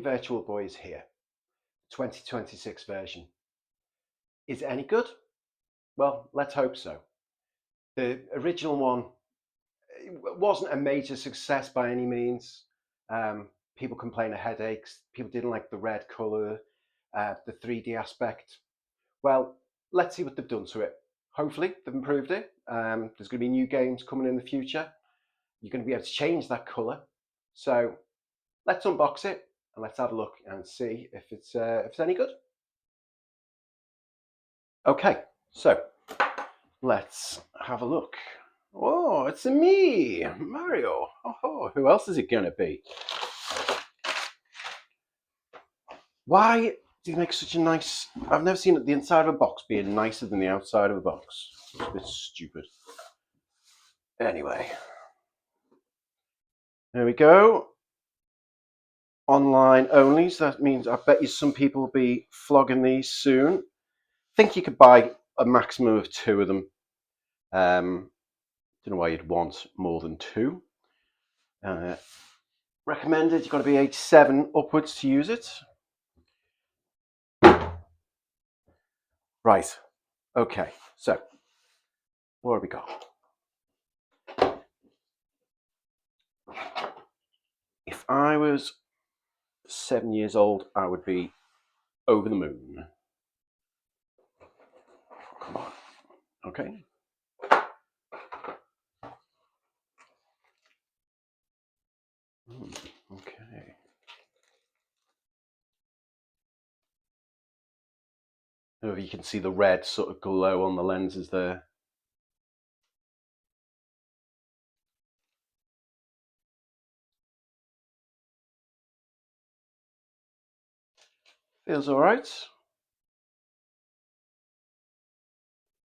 Virtual Boy is here, 2026 version. Is it any good? Well, let's hope so. The original one wasn't a major success by any means. People complained of headaches. People didn't like the red color, the 3D aspect. Well, let's see what they've done to it. Hopefully, they've improved it. There's going to be new games coming in the future. You're going to be able to change that color. So let's unbox it and let's have a look and see if it's any good. Okay, so let's have a look. Oh, it's me, Mario. Oh, who else is it going to be? Why do you make such a nice... I've never seen the inside of a box being nicer than the outside of a box. It's a bit stupid. Anyway, there we go. Online only, so that means I bet you some people will be flogging these soon. I think you could buy a maximum of 2 of them. Don't know why you'd want more than 2. Recommended, you've got to be age 7 upwards to use it. Right, okay, so what have we got? If I was 7 years old, I would be over the moon. Come on, okay. Okay. I don't know if you can see the red sort of glow on the lenses there. Feels all right.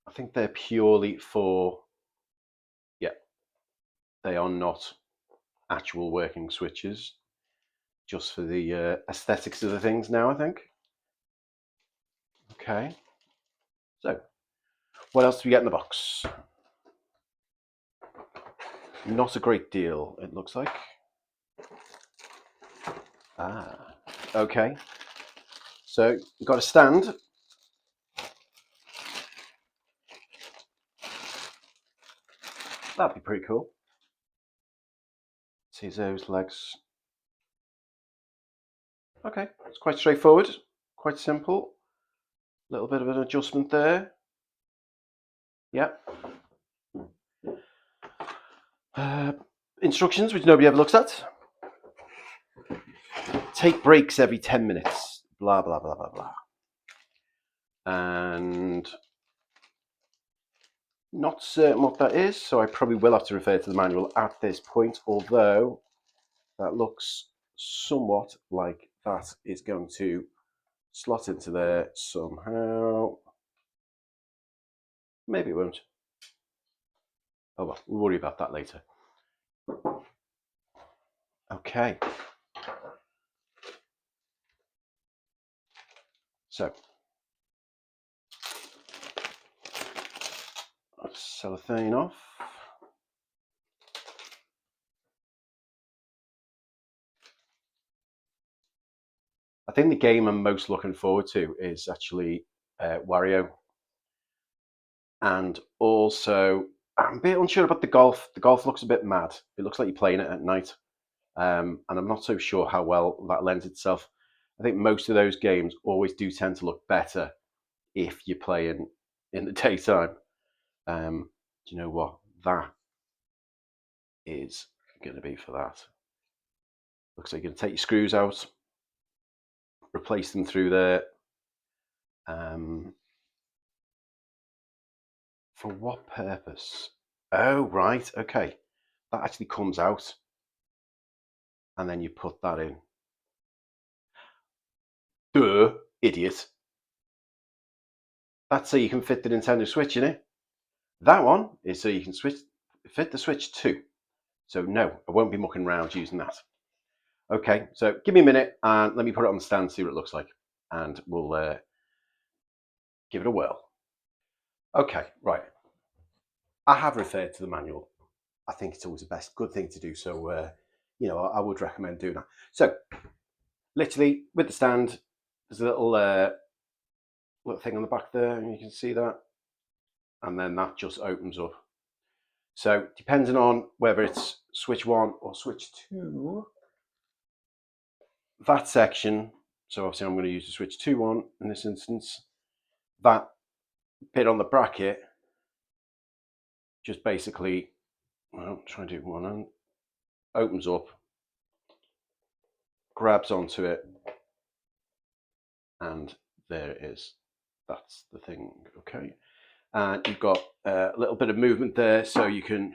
I think they're purely for, yeah, they are not actual working switches, just for the aesthetics of the things now, I think. Okay, so what else do we get in the box? Not a great deal, it looks like. Okay. So you've got a stand. That'd be pretty cool. See those legs. Okay, it's quite straightforward, quite simple. A little bit of an adjustment there. Yep. Instructions, which nobody ever looks at. Take breaks every 10 minutes. Blah, blah, blah, blah, blah. And not certain what that is, so I probably will have to refer to the manual at this point, although that looks somewhat like that is going to slot into there somehow. Maybe it won't. Oh well, we'll worry about that later. Okay. So, let's cellophane off. I think the game I'm most looking forward to is actually Wario. And also, I'm a bit unsure about the golf. The golf looks a bit mad. It looks like you're playing it at night. And I'm not so sure how well that lends itself. I think most of those games always do tend to look better if you're playing in the daytime. Do you know what? That is going to be for that. Looks like you're going to take your screws out, replace them through there. For what purpose? Oh, right. Okay. That actually comes out. And then you put that in. Duh, idiot. That's so you can fit the Nintendo Switch in it. That one is so you can fit the Switch too. So no, I won't be mucking around using that. Okay, so give me a minute and let me put it on the stand, see what it looks like. And we'll give it a whirl. Okay, right. I have referred to the manual. I think it's always the best good thing to do. So, I would recommend doing that. So literally with the stand, there's a little thing on the back there, and you can see that, and then that just opens up. So depending on whether it's switch 1 or switch 2, that section, so obviously I'm going to use the switch 2 one in this instance, that bit on the bracket just basically, well, try and do one hand, opens up, grabs onto it, and there it is. That's the thing, okay? And you've got a little bit of movement there, so you can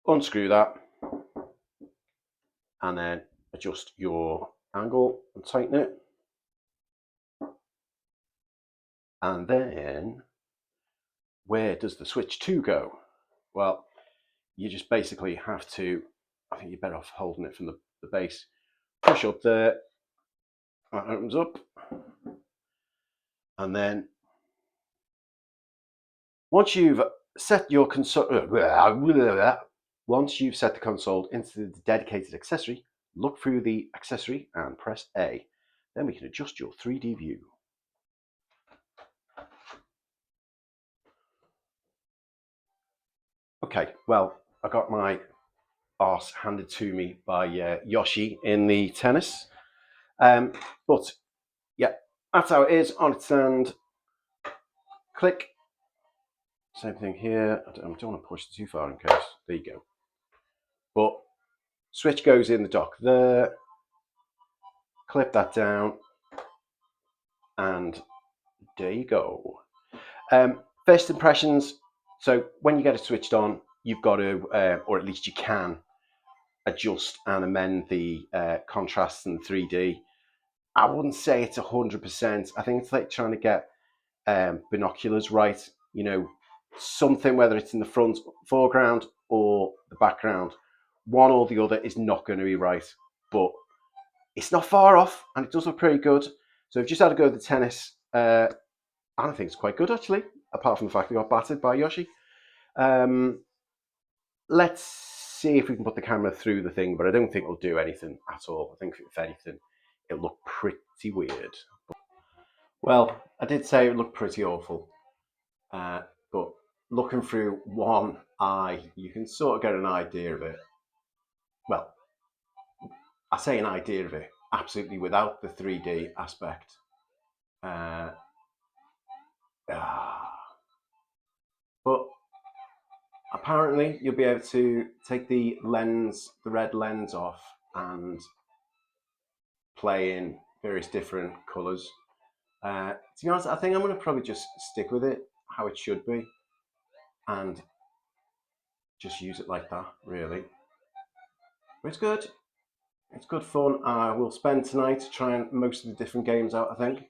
unscrew that and then adjust your angle and tighten it. And then where does the switch 2 go? Well, you just basically have to, I think you're better off holding it from the base, push up there, that opens up, and then once you've set your console, once you've set the console into the dedicated accessory, look through the accessory and press A. Then we can adjust your 3D view. Okay, well, I got my arse handed to me by Yoshi in the tennis. But yeah, that's how it is on its stand. Click. Same thing here. I don't want to push too far in case. There you go. But switch goes in the dock there. Clip that down. And there you go. First impressions. So when you get it switched on, you've got to, or at least you can, adjust and amend the contrast in 3D. I wouldn't say it's 100%. I think it's like trying to get binoculars right. You know, something, whether it's in the front foreground or the background, one or the other is not going to be right. But it's not far off, and it does look pretty good. So I've just had to go to the tennis. I think it's quite good, actually, apart from the fact I got battered by Yoshi. Let's see if we can put the camera through the thing, but I don't think it'll do anything at all. I think, if anything, it'll look pretty weird. Well, I did say it looked pretty awful, but looking through one eye, you can sort of get an idea of it. Well, I say an idea of it, absolutely without the 3D aspect. But apparently you'll be able to take the lens, the red lens off, and play in various different colours. To be honest, I think I'm going to probably just stick with it how it should be and just use it like that, really. But it's good. It's good fun. I will spend tonight trying most of the different games out, I think.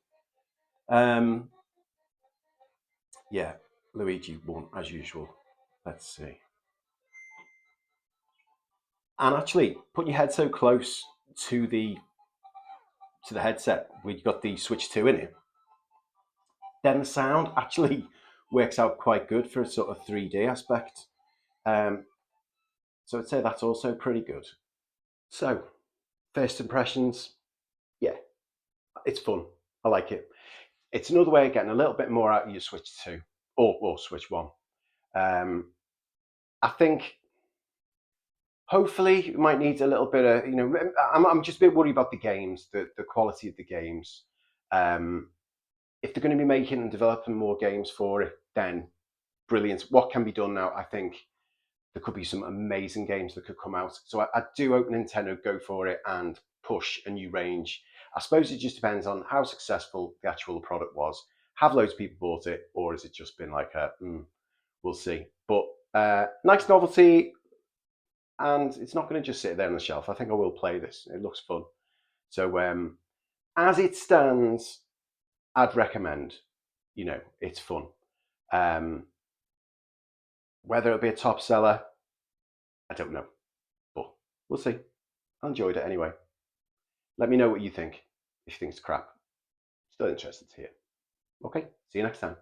Yeah, Luigi won, as usual. Let's see. And actually, put your head so close to the headset where you've got the Switch 2 in it, then the sound actually works out quite good for a sort of 3D aspect. So I'd say that's also pretty good. So, first impressions, yeah, it's fun. I like it. It's another way of getting a little bit more out of your Switch 2 or Switch 1. I think hopefully it might need a little bit of, I'm just a bit worried about the games, the quality of the games. If they're going to be making and developing more games for it, then brilliant. What can be done now? I think there could be some amazing games that could come out. So I do hope Nintendo go for it and push a new range. I suppose it just depends on how successful the actual product was. Have loads of people bought it, or has it just been like we'll see. But nice novelty, and it's not going to just sit there on the shelf. I think I will play this. It looks fun. So as it stands, I'd recommend. It's fun. Whether it'll be a top seller, I don't know, but we'll see. I enjoyed it anyway. Let me know what you think. If you think it's crap, still interested to hear. Okay, see you next time.